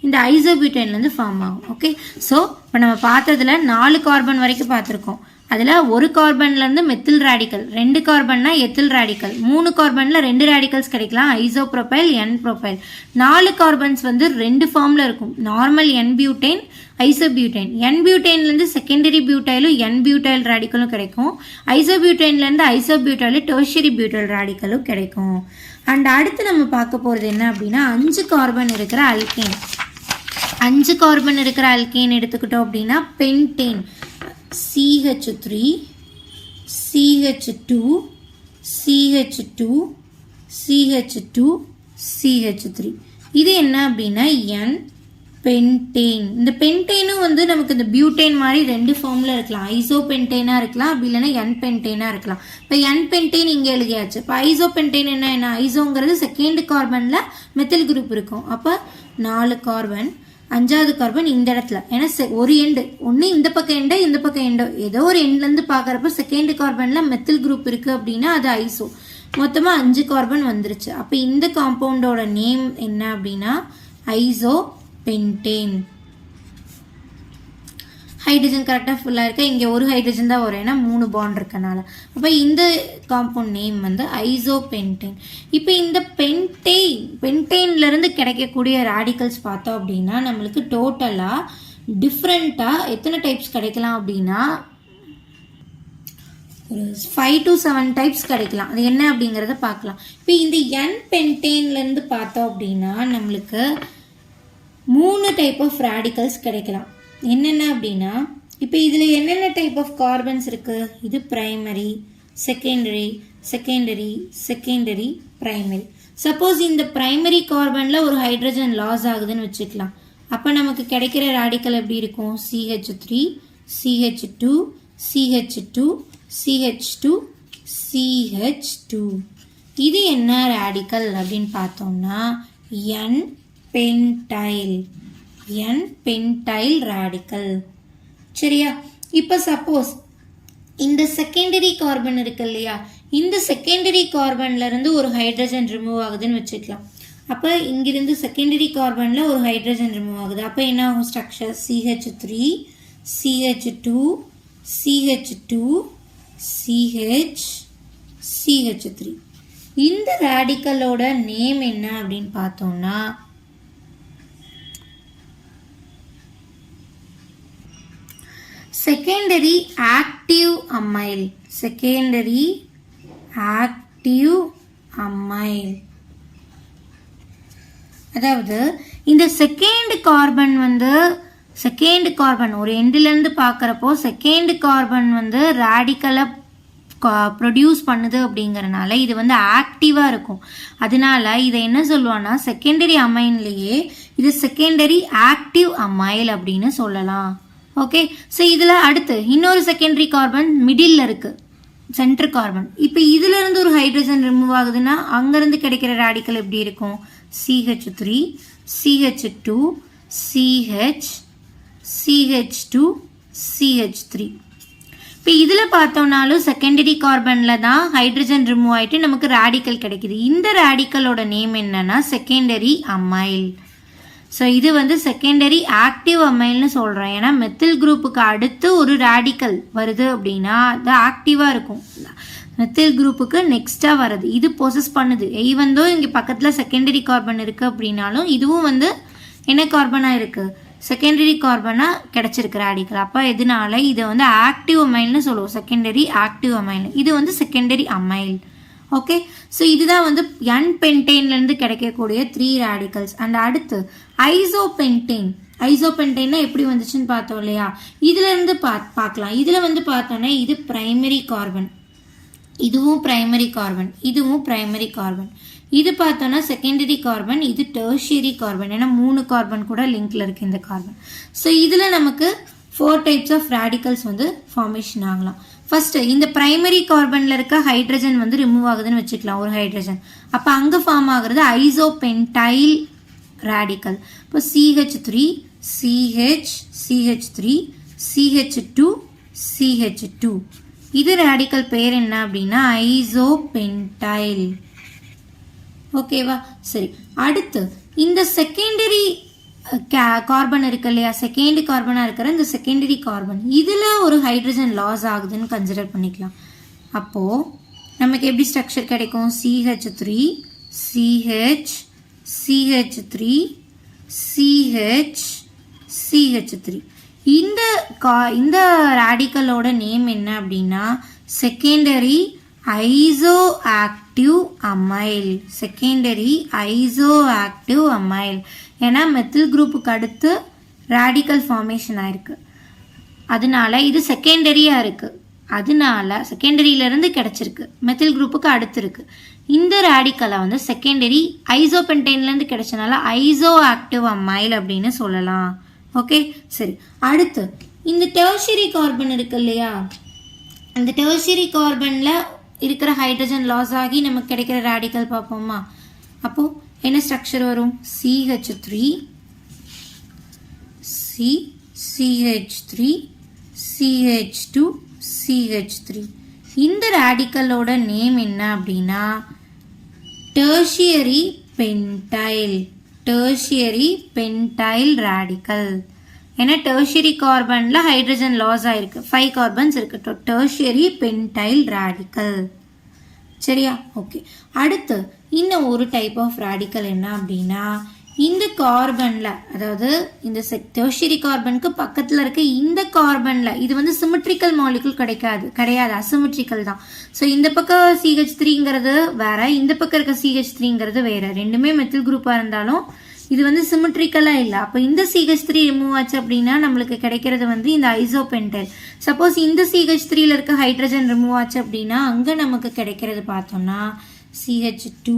A: இந்த ஐசோபியூட்டைன்லேருந்து ஃபார்ம் ஆகும். ஓகே, ஸோ இப்போ நம்ம பார்த்ததுல 4 கார்பன் வரைக்கும் பார்த்துருக்கோம். அதில் ஒரு கார்பன்லேருந்து மெத்தில் ரேடிக்கல், 2 கார்பன்னா எத்தில் ரேடிக்கல், 3 கார்பனில் 2 ரேடிக்கல்ஸ் கிடைக்கலாம், ஐசோப்ரோபைல் N ப்ரோபைல். 4 கார்பன்ஸ் வந்து 2 ஃபார்மில் இருக்கும், normal N butane, isobutane. N பியூட்டைன்லேருந்து செகண்டரி பியூட்டைலும் N பியூட்டைல் ரேடிக்கலும் கிடைக்கும், ஐசோபியூட்டைன்லேருந்து ஐசோபியூட்டைலும் டெர்ஷரி பியூட்டைல் ரேடிக்கலும் கிடைக்கும். அண்ட் அடுத்து நம்ம பார்க்க போகிறது என்ன அப்படின்னா 5 கார்பன் இருக்கிற அல்கேன். 5 கார்பன் இருக்கிற அல்கேன் எடுத்துக்கிட்டோம் அப்படின்னா pentane. CH3 CH2 CH2 CH2 CH3. இது என்ன அப்படின்னா N பென்டேன். இந்த பென்டேனும் வந்து நமக்கு இந்த பியூட்டேன் மாதிரி 2 ஃபார்மில் இருக்கலாம், ஐசோ பென்டேனாக இருக்கலாம், அப்படி இல்லைன்னா N பென்டேனாக இருக்கலாம். இப்போ N பென்டேன் இங்கே எழுதியாச்சு. இப்போ ஐசோ பென்டேன் என்ன, ஐசோங்கிறது செகண்ட் கார்பனில் மெத்தில் குரூப் இருக்கும். அப்போ 4 கார்பன், 5வது கார்பன் இந்த இடத்துல, ஏன்னா ஒரு எண்டு ஒன்று இந்த பக்கம் எண்டோ இந்த பக்கம் எண்டோ ஏதோ ஒரு எண்ட்லேருந்து பார்க்குறப்ப செகண்ட் கார்பனில் மெத்தில் குரூப் இருக்குது அப்படின்னா அது ஐசோ. மொத்தமாக 5 கார்பன் வந்துருச்சு. அப்போ இந்த காம்பவுண்டோட நேம் என்ன அப்படின்னா ஐசோ பென்டேன். ஹைட்ரஜன் கரெக்டாக ஃபுல்லாக இருக்க, இங்கே ஒரு ஹைட்ரஜன் தான் வரும் ஏன்னா 3 பாண்ட் இருக்கனால. அப்போ இந்த காம்பவுண்ட் நேம் வந்து ஐசோபென்டேன். இப்போ இந்த பென்டேன்லேருந்து கிடைக்கக்கூடிய ரேடிக்கல்ஸ் பார்த்தோம் அப்படின்னா நம்மளுக்கு டோட்டலாக டிஃப்ரெண்ட்டாக எத்தனை டைப்ஸ் கிடைக்கலாம் அப்படின்னா ஒரு 5 to 7 டைப்ஸ் கிடைக்கலாம். அது என்ன அப்படிங்கிறத பார்க்கலாம். இப்போ இந்த N பென்டேன்லேருந்து பார்த்தோம் அப்படின்னா நம்மளுக்கு 3 டைப் ஆஃப் ரேடிக்கல்ஸ் கிடைக்கலாம். என்னென்ன அப்படின்னா இப்போ இதில் என்னென்ன டைப் ஆஃப் கார்பன்ஸ் இருக்குது, இது primary, secondary, secondary, secondary, primary. Suppose இந்த பிரைமரி கார்பனில் ஒரு ஹைட்ரஜன் லாஸ் ஆகுதுன்னு வச்சுக்கலாம். அப்போ நமக்கு கிடைக்கிற ரேடிக்கல் எப்படி இருக்கும், CH3 CH2 CH2 CH2 CH2. இது என்ன ரேடிக்கல் அப்படின்னு பார்த்தோம்னா N pentyl. N pentyl radical. சரியா, இப்போ சப்போஸ் இந்த செகண்டரி கார்பன் இருக்கு இல்லையா, இந்த செகண்டரி கார்பன்லேருந்து ஒரு ஹைட்ரஜன் ரிமூவ் ஆகுதுன்னு வச்சுக்கலாம். அப்போ இங்கிருந்து செகண்டரி கார்பனில் ஒரு ஹைட்ரஜன் ரிமூவ் ஆகுது. அப்போ என்ன ஆகும் structure, CH3 CH2 CH2 CH CH3. இந்த ரேடிக்கலோட நேம் என்ன அப்படின்னு பார்த்தோம்னா secondary active amyl. Secondary active amyl. அதாவது இந்த செகண்ட் கார்பன் வந்து செகண்ட் கார்பன் ஒரு எண்டிலேருந்து பார்க்குறப்போ செகண்ட் கார்பன் வந்து ரேடிக்கலை ப்ரொடியூஸ் பண்ணுது அப்படிங்கிறனால இது வந்து ஆக்டிவாக இருக்கும். அதனால இதை என்ன சொல்லுவான்னா செகண்டரி அமைன்லேயே இது செகண்டரி ஆக்டிவ் அமைல் அப்படின்னு சொல்லலாம். ஓகே, ஸோ இதில் அடுத்து இன்னொரு செகண்டரி கார்பன் மிடில் இருக்குது. Centre carbon. இப்போ இதுல இருந்து ஒரு ஹைட்ரஜன் ரிமூவ் ஆகுதுன்னா அங்கிருந்து கிடைக்கிற ரேடிக்கல் எப்படி இருக்கும்? CH3 CH2 CH CH2 CH3. இப்போ இதில் பார்த்தோம்னாலும் செகண்டரி கார்பனில் தான் ஹைட்ரஜன் ரிமூவ் ஆகிட்டு நமக்கு ரேடிக்கல் கிடைக்குது. இந்த ரேடிக்கலோட நேம் என்னன்னா செகண்டரி அமைல். ஸோ இது வந்து செகண்டரி ஆக்டிவ் அமைல்னு சொல்கிறோம். ஏன்னா மெத்தில் குரூப்புக்கு அடுத்து ஒரு ரேடிக்கல் வருது அப்படின்னா அது ஆக்டிவாக இருக்கும். மெத்தில் குரூப்புக்கு நெக்ஸ்ட்டாக வருது, இது ப்ரொசஸ் பண்ணுது. ஈவன் தோ இங்கே பக்கத்தில் செகண்டரி கார்பன் இருக்குது அப்படின்னாலும் இதுவும் வந்து என்ன கார்பனாக இருக்குது? செகண்டரி கார்பனாக கிடச்சிருக்கு ரேடிக்கல். அப்போ எதனால இதை வந்து ஆக்டிவ் அமைல்னு சொல்லுவோம், செகண்டரி ஆக்டிவ் அமைல். இது வந்து செகண்டரி அமைல். ஓகே, ஸோ இதுதான் வந்து என் பென்டேன்லேருந்து கிடைக்கக்கூடிய 3 ரேடிக்கல்ஸ். அண்ட் அடுத்து ஐசோபென்டேன். ஐசோபென்டேன்னா எப்படி வந்துச்சுன்னு பார்த்தோம் இல்லையா? இதுலேருந்து பார்க்கலாம். இதில் வந்து பார்த்தோன்னா இது பிரைமரி கார்பன், இதுவும் பிரைமரி கார்பன், இதுவும் பிரைமரி கார்பன். இது பார்த்தோன்னா செகண்டரி கார்பன், இது டெர்ஷியரி கார்பன். ஏன்னா 3 கார்பன் கூட லிங்க்ல இருக்கு இந்த கார்பன். ஸோ இதில் நமக்கு 4 டைப்ஸ் ஆஃப் ரேடிக்கல்ஸ் வந்து ஃபார்மேஷன் ஆகலாம். ஃபர்ஸ்ட் இந்த பிரைமரி கார்பனில் இருக்க ஹைட்ரஜன் வந்து ரிமூவ் ஆகுதுன்னு வச்சுக்கலாம், ஒரு ஹைட்ரஜன். அப்போ அங்கே ஃபார்ம் ஆகுறது ஐசோபென்டைல் ரேடிக்கல். இப்போ CH3 CH CH3 CH2 CH2. இது ரேடிக்கல் பேர் என்ன அப்படின்னா ஐசோபென்டைல். ஓகேவா? சரி, அடுத்து இந்த செகண்டரி கார்பன் இருக்கு இல்லையா, செகண்ட் கார்பனாக இருக்கிற இந்த செகண்டரி கார்பன் இதில் ஒரு ஹைட்ரஜன் லாஸ் ஆகுதுன்னு கன்சிடர் பண்ணிக்கலாம். அப்போது நமக்கு எப்படி ஸ்ட்ரக்சர் கிடைக்கும்? CH3 CH CH3 CH CH3. இந்த ரேடிக்கலோட நேம் என்ன அப்படின்னா secondary iso active amyl. Secondary iso active amyl. ஏன்னா மெத்தில் குரூப்புக்கு அடுத்து ரேடிக்கல் ஃபார்மேஷன் ஆயிருக்கு, அதனால இது செகண்டரியாக இருக்குது. அதனால செகண்டரியிலேருந்து கிடச்சிருக்கு, மெத்தில் குரூப்புக்கு அடுத்து இருக்குது. இந்த ரேடிக்கலை வந்து செகண்டரி ஐசோபென்டேன்லேருந்து கிடைச்சனால ஐசோ ஆக்டிவ் அமைல் அப்படின்னு சொல்லலாம். ஓகே, சரி. அடுத்து இந்த டெர்ஷியரி கார்பன் இருக்கு இல்லையா, அந்த டெர்ஷியரி கார்பனில் இருக்கிற ஹைட்ரஜன் லாஸ் ஆகி நமக்கு கிடைக்கிற ரேடிக்கல் பார்ப்போமா? அப்போது என்ன ஸ்ட்ரக்சர் வரும்? CH3 CH3 CH2 CH3. இந்த ரேடிக்கலோட நேம் என்ன அப்படின்னா tertiary pentyl. Tertiary pentyl radical. ஏன்னா டெர்ஷியரி கார்பனில் ஹைட்ரஜன் லாஸ் ஆகிருக்கு, 5 கார்பன்ஸ் இருக்கு. Tertiary pentyl radical. சரியா? ஓகே. அடுத்து இன்னும் ஒரு டைப் ஆஃப் ரேடிக்கல் என்ன அப்படின்னா இந்த கார்பனில், அதாவது இந்த டெர்ஷியரி கார்பனுக்கு பக்கத்தில் இருக்க இந்த கார்பனில் இது வந்து சிமெட்ரிக்கல் மாலிகுல் கிடையாது, அசிமெட்ரிக்கல் தான். ஸோ இந்த பக்கம் CH3ங்கிறது வேற, இந்த பக்கம் இருக்க CH3ங்கிறது வேற. ரெண்டுமே மெத்தில் குரூப்பாக இருந்தாலும் இது வந்து சிமெட்ரிக்கலாக இல்லை. அப்போ இந்த CH3 ரிமூவ் ஆச்சு அப்படின்னா நம்மளுக்கு கிடைக்கிறது வந்து இந்த ஐசோபென்டைல். சப்போஸ் இந்த CH3ல இருக்க ஹைட்ரஜன் ரிமூவ் ஆச்சு அப்படின்னா அங்கே நமக்கு கிடைக்கிறது பார்த்தோம்னா CH2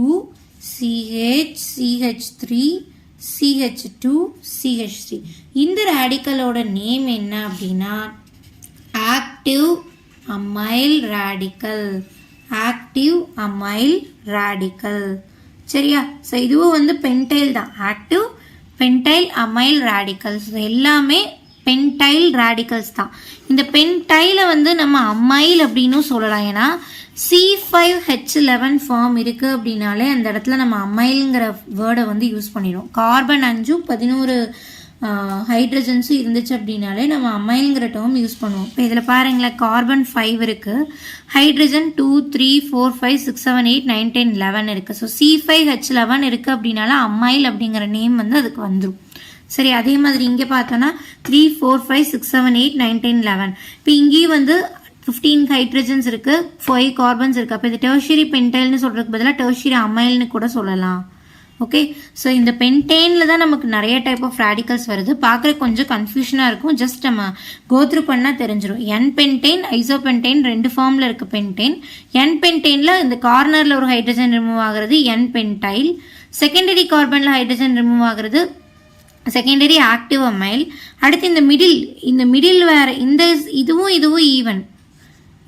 A: CH CH3 CH2 CH3. இந்த ரேடிக்கலோட நேம் என்ன அப்படின்னா active amyl radical. Active amyl radical. சரியா? ஸோ இதுவும் வந்து பென்டைல் தான், ஆக்டிவ் பென்டைல் அமைல் ரேடிக்கல்ஸ். எல்லாமே பென்டைல் ரேடிக்கல்ஸ் தான். இந்த பென்டைலை வந்து நம்ம அமைல் அப்படின்னு சொல்லலாம். ஏன்னா C5H11 ஃபார்ம் இருக்குது அப்படின்னாலே அந்த இடத்துல நம்ம அமைல்ங்கிற வேர்டை வந்து யூஸ் பண்ணிடுவோம். கார்பன் 5 11 ஹைட்ரஜன்ஸும் இருந்துச்சு அப்படின்னாலே நம்ம அமைல்ங்கிற டேர்ம் யூஸ் பண்ணுவோம். இப்போ இதில் பாருங்களேன், கார்பன் 5 இருக்குது, ஹைட்ரஜன் 2 3 4 5 6 7 8 9 10 11 இருக்குது. ஸோ C5H11 இருக்குது அப்படின்னால அமைல் அப்படிங்கிற நேம் வந்து அதுக்கு வந்துடும். சரி, அதே மாதிரி இங்கே பார்த்தோன்னா 3 4 5 6 7 8 9 10 11. இப்போ இங்கேயும் வந்து 15 ஹைட்ரஜன்ஸ் இருக்குது, 5 கார்பன்ஸ் இருக்குது. அப்போ இது டெர்ஷியரி பென்டைல்னு சொல்கிறதுக்கு பதிலாக டெர்ஷியரி அமைல்னு கூட சொல்லலாம். ஓகே, ஸோ இந்த பென்டேனில் தான் நமக்கு நிறைய டைப் ஆஃப் ரேடிக்கல்ஸ் வருது. பார்க்குற கொஞ்சம் கன்ஃபியூஷனாக இருக்கும், ஜஸ்ட் நம்ம கோத்ரூ பண்ணால் தெரிஞ்சிடும். என் பென்டேன் ஐசோபென்டேன் 2 ஃபார்மில் இருக்க பென்டேன். என் பென்டேனில் இந்த கார்னரில் ஒரு ஹைட்ரஜன் ரிமூவ் ஆகிறது என் பென்டைல். செகண்டரி கார்பனில் ஹைட்ரஜன் ரிமூவ் ஆகிறது செகண்டரி ஆக்டிவ் அமைல். அடுத்து இந்த மிடில் வேறு, இதுவும் ஈவன்.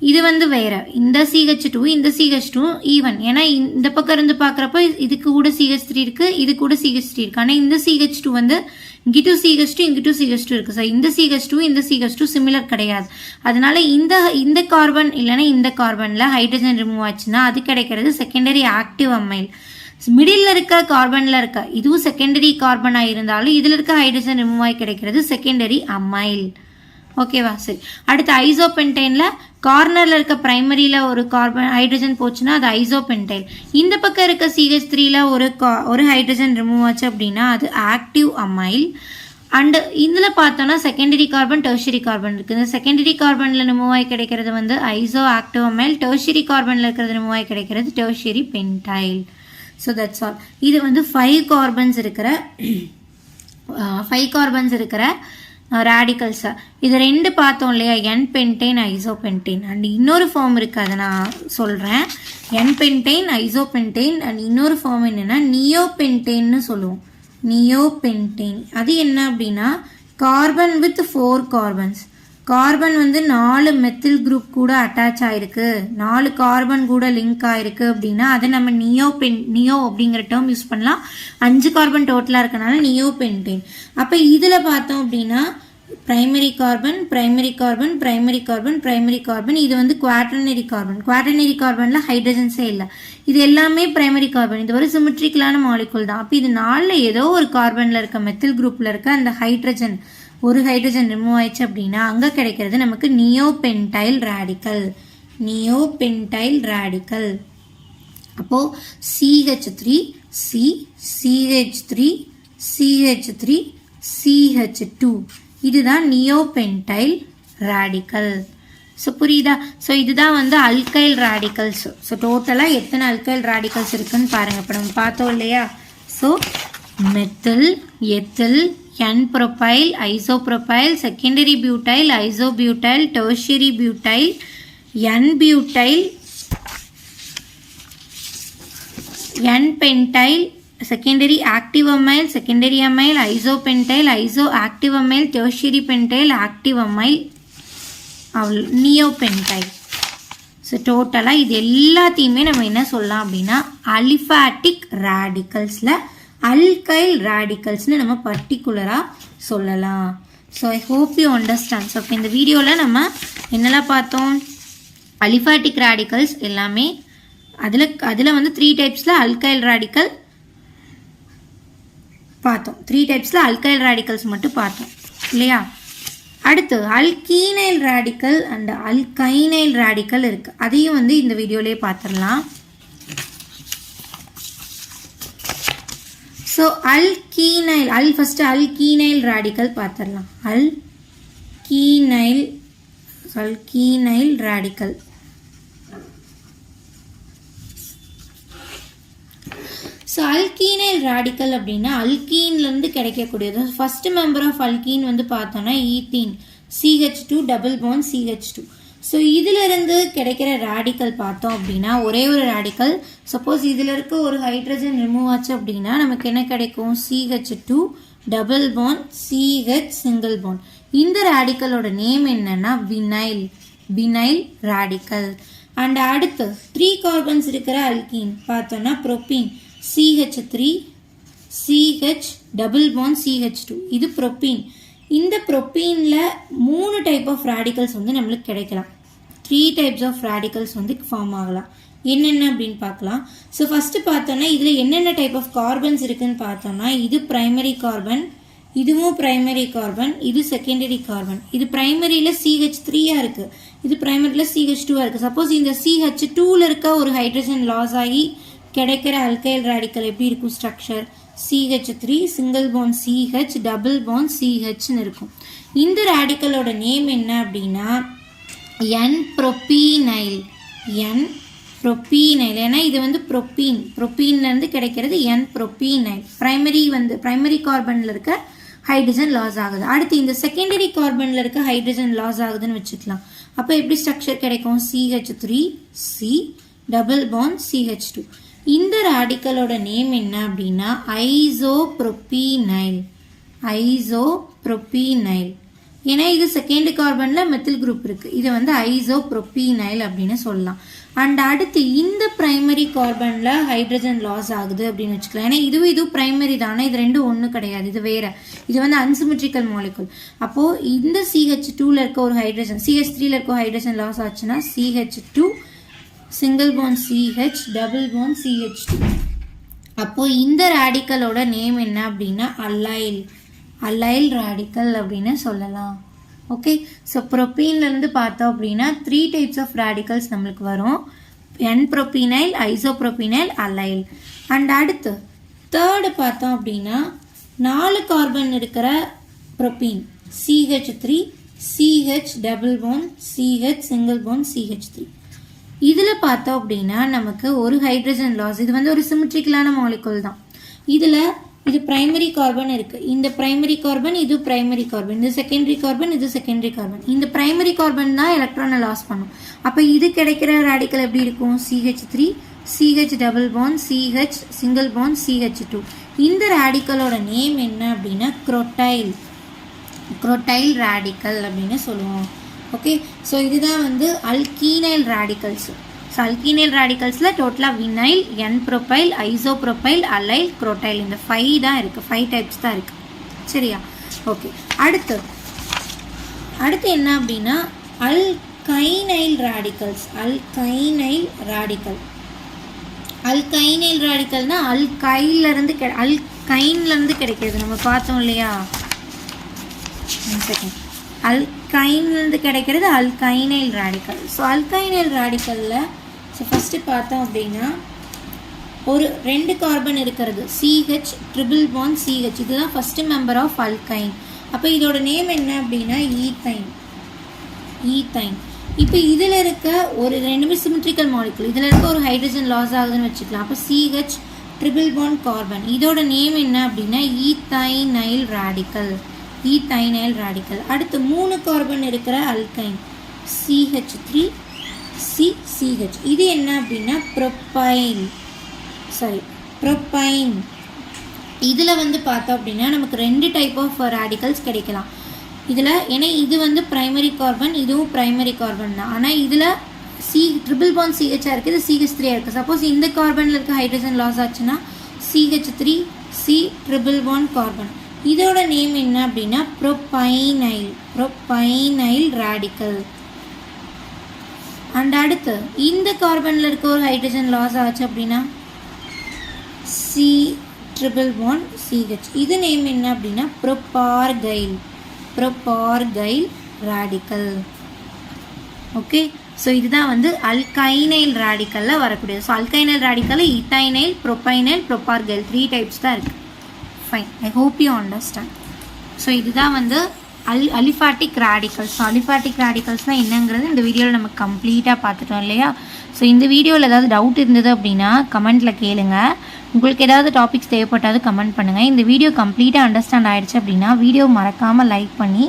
A: இது வந்து வேற, இந்த CH2 இந்த CH2 ஈவன். ஏன்னா இந்த பக்கம் இருந்து பார்க்குறப்ப இதுக்கு கூட CH3 இருக்கு, இது கூட CH3 இருக்கு. ஆனால் இந்த CH2 வந்து இங்கிட்டு CH2 இங்கிட்டு CH2 இருக்கு. ஸோ இந்த CH2 இந்த CH2 சிமிலர் கிடையாது. அதனால இந்த கார்பன் இல்லைன்னா இந்த கார்பனில் ஹைட்ரஜன் ரிமூவ் ஆச்சுன்னா அது கிடைக்கிறது செகண்டரி ஆக்டிவ் அமைல். மிடில் இருக்க கார்பனில் இருக்க இதுவும் செகண்டரி கார்பனாக இருந்தாலும் இதில் இருக்க ஹைட்ரஜன் ரிமூவ் ஆகி கிடைக்கிறது செகண்டரி அமைல். ஓகேவா? சரி, அடுத்து ஐசோபென்டைனில் கார்னரில் இருக்க ப்ரைமரியில் ஒரு கார்பன் ஹைட்ரஜன் போச்சுன்னா அது ஐசோபென்டைல். இந்த பக்கம் இருக்க CH3ல ஒரு ஹைட்ரஜன் ரிமூவ் ஆச்சு அப்படின்னா அது ஆக்டிவ் அமைல். அண்டு இதில் பார்த்தோன்னா செகண்டரி கார்பன் டெர்ஷரி கார்பன் இருக்குது. இந்த செகண்டரி கார்பனில் ரிமூவ் ஆகி கிடைக்கிறது வந்து ஐசோ ஆக்டிவ் அமைல். டெர்ஷரி கார்பனில் இருக்கிறது ரிமூவ் ஆகி கிடைக்கிறது tertiary pentyl. So that's all. இது வந்து 5 கார்பன்ஸ் இருக்கிற ரேடிக்கல்ஸை இது 2 பார்த்தோம் இல்லையா, என் பென்டைன் ஐசோபென்டைன். அண்ட் இன்னொரு ஃபார்ம் இருக்குது, அதை நான் சொல்கிறேன். என் பென்டைன் ஐசோபென்டைன் அண்ட் இன்னொரு ஃபார்ம் என்னென்னா நியோபென்டைன்னு சொல்லுவோம். நியோபென்டைன் அது என்ன அப்படின்னா கார்பன் வித் 4 கார்பன்ஸ். கார்பன் வந்து 4 மெத்தில் குரூப் கூட அட்டாச் ஆயிருக்கு, 4 கார்பன் கூட லிங்க் ஆயிருக்கு அப்படின்னா அதை நம்ம நியோ அப்படிங்கிற டேர்ம் யூஸ் பண்ணலாம். 5 கார்பன் டோட்டலாக இருக்கனால நியோபென்டைன். அப்போ இதில் பார்த்தோம் அப்படின்னா primary carbon primary carbon primary carbon primary carbon. இது வந்து குவாட்டர்னரி கார்பன். குவாட்டர்னரி கார்பனில் ஹைட்ரஜன்ஸே இல்லை, இது எல்லாமே பிரைமரி கார்பன். இது ஒரு சிமெட்ரிக்கலான மாலிகுல் தான். அப்போ இது 4ல் ஏதோ ஒரு கார்பனில் இருக்க மெத்தில் குரூப்பில் இருக்க அந்த ஹைட்ரஜன் ஒரு ஹைட்ரஜன் ரிமூவ் ஆயிடுச்சு அப்படின்னா அங்கே கிடைக்கிறது நமக்கு நியோபென்டைல் ரேடிக்கல். நியோபென்டைல் ரேடிக்கல். அப்போது CH3 C CH3 CH3 CH2 இதுதான் நியோபென்டைல் ரேடிக்கல். ஸோ புரியுதா? ஸோ இதுதான் வந்து அல்கைல் ரேடிக்கல்ஸ். ஸோ டோட்டலாக எத்தனை அல்கைல் ரேடிக்கல்ஸ் இருக்குன்னு பாருங்கள். இப்போ நம்ம பார்த்தோம் இல்லையா? So methyl, ethyl, N-propyl, isopropyl, secondary butyl, isobutyl, tertiary butyl, N-butyl, N-pentyl, secondary active amyl, secondary amyl, isopentyl, isoactive amyl, tertiary pentyl, active amyl, neopentyl. So டோட்டலாக இது எல்லாத்தையுமே நம்ம என்ன சொல்லலாம் அப்படின்னா அலிஃபாட்டிக் ரேடிக்கல்ஸில் அல்கைல் ரேடிக்கல்ஸ்னு நம்ம பர்டிகுலராக சொல்லலாம். So I hope you understand. So இப்போ இந்த வீடியோவில் நம்ம என்னெல்லாம் பார்த்தோம்? அலிஃபாட்டிக் ரேடிக்கல்ஸ் எல்லாமே அதில் வந்து 3 டைப்ஸில் அல்கைல் ரேடிக்கல் பார்த்தோம். 3 டைப்ஸில் அல்கைல் ரேடிக்கல்ஸ் மட்டும் பார்த்தோம் இல்லையா? அடுத்து அல்கீனைல் ரேடிக்கல் அண்ட் அல்கைனைல் ரேடிக்கல் இருக்குது. அதையும் வந்து இந்த வீடியோலேயே பார்த்துடலாம். ஸோ ஃபஸ்ட்டு அல்கீனைல் ரேடிக்கல் பார்த்துடலாம். அல்கீனைல் ரேடிக்கல். ஸோ அல்கீனைல் ரேடிக்கல் அப்படின்னா அல்கீன்லேருந்து கிடைக்கக்கூடியது. ஃபஸ்ட்டு மெம்பர் ஆஃப் அல்கீன் வந்து பார்த்தோன்னா ethene, CH2 double bond CH2. So இதிலிருந்து கிடைக்கிற ரேடிக்கல் பார்த்தோம் அப்படின்னா ஒரே ஒரு ரேடிக்கல். சப்போஸ் இதில் இருக்க ஒரு ஹைட்ரஜன் ரிமூவ் ஆச்சு அப்படின்னா நமக்கு என்ன கிடைக்கும்? CH2 double bond CH single bond. இந்த ரேடிக்கலோட நேம் என்னன்னா வினைல் ரேடிக்கல். அண்ட் அடுத்து 3 கார்பன்ஸ் இருக்கிற அல்கீன் பார்த்தோன்னா propene, CH3 CH double bond CH2. இது ப்ரோப்பீன். இந்த ப்ரோப்பீனில் 3 டைப் ஆஃப் ரேடிக்கல்ஸ் வந்து நம்மளுக்கு கிடைக்கலாம். 3 டைப்ஸ் ஆஃப் ரேடிக்கல்ஸ் வந்து ஃபார்ம் ஆகலாம். என்னென்ன அப்படின்னு பார்க்கலாம். ஸோ ஃபஸ்ட்டு பார்த்தோன்னா இதில் என்னென்ன டைப் ஆஃப் கார்பன்ஸ் இருக்குதுன்னு பார்த்தோன்னா இது ப்ரைமரி கார்பன், இதுவும் ப்ரைமரி கார்பன், இது செகண்டரி கார்பன். இது ப்ரைமரியில் CH3 இருக்குது, இது ப்ரைமரியில் CH2 இருக்குது. சப்போஸ் இந்த CH2ல் இருக்க ஒரு ஹைட்ரஜன் லாஸ் ஆகி கிடைக்கிற அல்கைல் ரேடிக்கல் எப்படி இருக்கும்? Structure CH3 single bond CH double bond CHன்னு இருக்கும். இந்த ரேடிக்கலோட நேம் என்ன அப்படின்னா N-propynyl. ஏன்னா இது வந்து ப்ரோப்பீன்லேருந்து கிடைக்கிறது N-propynyl. பிரைமரி கார்பனில் இருக்க ஹைட்ரஜன் லாஸ் ஆகுது. அடுத்து இந்த செகண்டரி கார்பனில் இருக்க ஹைட்ரஜன் லாஸ் ஆகுதுன்னு வச்சுக்கலாம். அப்போ எப்படி ஸ்ட்ரக்சர் கிடைக்கும்? CH3 C double bond CH2. இந்த ரேடிக்கலோட நேம் என்ன அப்படின்னா ஐசோப்ரோப்பீனைல். ஏன்னா இது செகண்ட் கார்பனில் மெத்தில் குரூப் இருக்குது. இதை வந்து ஐசோப்ரோபீனைல் அப்படின்னு சொல்லலாம். அண்ட் அடுத்து இந்த பிரைமரி கார்பனில் ஹைட்ரஜன் லாஸ் ஆகுது அப்படின்னு வச்சுக்கலாம். ஏன்னா இதுவும் பிரைமரி தானே, இது ரெண்டும் ஒன்று கிடையாது, இது வேற. இது வந்து அன்சிமெட்ரிக்கல் மாலிகுல். அப்போது இந்த CH2ல இருக்க ஒரு ஹைட்ரஜன் CH3ல இருக்க ஹைட்ரஜன் லாஸ் ஆச்சுன்னா CH2 single bond CH double bond CH2. அப்போது இந்த ரேடிக்கலோட நேம் என்ன அப்படின்னா அல்லைல் ரேடிக்கல் அப்படின்னு சொல்லலாம். ஓகே, ஸோ ப்ரோப்பீன்லேருந்து பார்த்தோம் அப்படின்னா 3 டைப்ஸ் ஆஃப் ரேடிக்கல்ஸ் நம்மளுக்கு வரும். N-ப்ரோப்பீனைல், ஐசோப்ரோப்பீனைல், அல்லைல். அண்ட் அடுத்து தேர்டு பார்த்தோம் அப்படின்னா 4 கார்பன் இருக்கிற propene CH3 CH double bond CH single bond CH3. இதில் பார்த்தோம் அப்படின்னா நமக்கு ஒரு ஹைட்ரஜன் லாஸ். இது வந்து ஒரு சிமெட்ரிக்கலான மாலிகுல் தான். இதில் இது பிரைமரி கார்பன் இருக்கு. இந்த பிரைமரி கார்பன், இது பிரைமரி கார்பன், இது செகண்டரி கார்பன், இது செகண்டரி கார்பன். இந்த பிரைமரி கார்பன் தான் எலக்ட்ரானை லாஸ் பண்ணும். அப்போ இது கிடைக்கிற ரேடிக்கல் எப்படி இருக்கும்? CH3 CH double bond CH single bond CH2. இந்த ரேடிக்கலோட நேம் என்ன அப்படின்னா குரோட்டைல் ரேடிக்கல் அப்படின்னு சொல்லுவோம். ஓகே, ஸோ இதுதான் வந்து அல்கீனைல் ரேடிக்கல்ஸ். ஸோ அல்கீனைல் ரேடிக்கல்ஸில் டோட்டலாக வினைல், N-ப்ரோப்பைல், ஐசோப்ரோப்பைல், அல்லைல், குரோட்டைல், இந்த 5 தான் இருக்குது. 5 டைப்ஸ் தான் இருக்குது. சரியா? ஓகே, அடுத்து என்ன அப்படின்னா அல்கைனைல் ரேடிக்கல்ஸ். அல்கைனைல் ரேடிக்கல்னா அல்கைன்லேருந்து கிடைக்கிறது. நம்ம பார்த்தோம் இல்லையா? அல்கைன்லேருந்து கிடைக்கிறது அல்கைனைல் ரேடிக்கல். ஸோ அல்கைனைல் ரேடிக்கலில் ஃபஸ்ட்டு பார்த்தோம் அப்படின்னா ஒரு 2 கார்பன் இருக்கிறது CH ட்ரிபிள் பாண்ட் CH. இதுதான் ஃபஸ்ட்டு மெம்பர் ஆஃப் அல்கைன். அப்போ இதோட நேம் என்ன அப்படின்னா ஈத்தைன். இப்போ இதில் இருக்க ஒரு 2 சிமெட்ரிக்கல் மாலிகுல், இதில் இருக்க ஒரு ஹைட்ரஜன் லாஸ் ஆகுதுன்னு வச்சுக்கலாம். அப்போ CH ட்ரிபிள் பாண்ட் கார்பன், இதோட நேம் என்ன அப்படின்னா ஈத்தைனைல் ரேடிக்கல். அடுத்து 3 கார்பன் இருக்கிற அல்கைன் CH3 CH. இது என்ன அப்படின்னா ப்ரோப்பைன். இதில் வந்து பார்த்தோம் அப்படின்னா நமக்கு 2 டைப் ஆஃப் ரேடிக்கல்ஸ் கிடைக்கலாம் இதில். ஏன்னா இது வந்து பிரைமரி கார்பன், இதுவும் பிரைமரி கார்பன் தான். ஆனால் இதில் ட்ரிபிள் பாண்ட் CH இருக்குது, இது CH3 இருக்குது. சப்போஸ் இந்த கார்பனில் இருக்க ஹைட்ரஜன் லாஸ் ஆச்சுன்னா CH3 ட்ரிபிள் பாண்ட் கார்பன். இதோட நேம் என்ன அப்படின்னா ப்ரோப்பைனைல் ரேடிக்கல். அண்ட் அடுத்து இந்த கார்பனில் இருக்க ஒரு ஹைட்ரஜன் லாஸ் ஆச்சு அப்படின்னா C ட்ரிபிள் பாண்ட் CH. இது நேம் என்ன அப்படின்னா ப்ரோப்பார்கைல் ரேடிக்கல். ஓகே, ஸோ இதுதான் வந்து அல்கைனைல் ரேடிக்கலில் வரக்கூடியது. ஸோ அல்கைனைல் ரேடிக்கலில் ஈத்தைனைல், ப்ரோப்பைனைல், ப்ரோப்பார்கைல் 3 டைப்ஸ் தான் இருக்குது. Fine, I hope you understand. So இதுதான் வந்து அலிஃபாட்டிக் ரேடிக்கல்ஸ். ஸோ அலிஃபாட்டிக் ரேடிக்கல்ஸ்னால் என்னங்கிறது இந்த வீடியோவில் நம்ம கம்ப்ளீட்டாக பார்த்துட்டோம் இல்லையா? ஸோ இந்த வீடியோவில் ஏதாவது டவுட் இருந்தது அப்படின்னா கமெண்ட்டில் கேளுங்க. உங்களுக்கு ஏதாவது டாபிக்ஸ் தேவைப்பட்டாது கமெண்ட் பண்ணுங்கள். இந்த வீடியோ கம்ப்ளீட்டாக அண்டர்ஸ்டாண்ட் ஆகிடுச்சு அப்படின்னா வீடியோ மறக்காமல் லைக் பண்ணி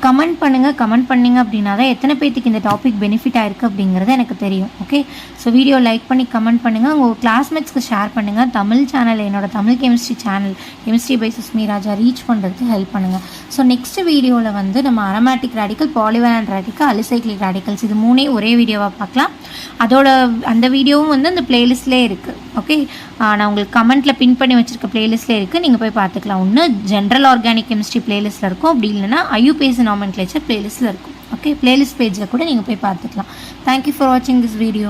A: கமெண்ட் பண்ணிங்க அப்படின்னா தான் எத்தனை பேர்த்துக்கு இந்த டாபிக் பெனிஃபிட் ஆயிருக்கு அப்படிங்கிறது எனக்கு தெரியும். ஓகே, ஸோ வீடியோ லைக் பண்ணி கமெண்ட் பண்ணுங்கள், உங்கள் கிளாஸ்மேட்ஸ்க்கு ஷேர் பண்ணுங்கள். தமிழ் சேனல், என்னோடய Tamil chemistry channel chemistry by Sushmi Raja reach பண்ணுறதுக்கு ஹெல்ப் பண்ணுங்கள். ஸோ நெக்ஸ்ட் வீடியோவில் வந்து நம்ம aromatic radical, polyvalent radical, alicyclic radicals இது 3 ஒரே வீடியோவாக பார்க்கலாம். அந்த வீடியோவும் வந்து அந்த பிளேலிஸ்ட்லேயே இருக்குது. ஓகே, நான் உங்களுக்கு கமெண்ட்டில் பின் பண்ணி வச்சுருக்க பிளேலிஸ்ட்லேயே இருக்குது, நீங்கள் போய் பார்த்துக்கலாம். ஒன்று ஜென்ரல் ஆர்கானிக் கெமிஸ்ட்ரி பிளேலிஸ்ட்டில் இருக்கும், அப்படி இல்லைன்னா IUPAC நாமென்க்ளேச்சர் பிளேலிஸ்ட்டில் இருக்கும். ஓகே, பிளேலிஸ்ட் பேஜில் கூட நீங்கள் போய் பார்த்துக்கலாம். தேங்க்யூ ஃபார் வாட்சிங் திஸ் வீடியோ.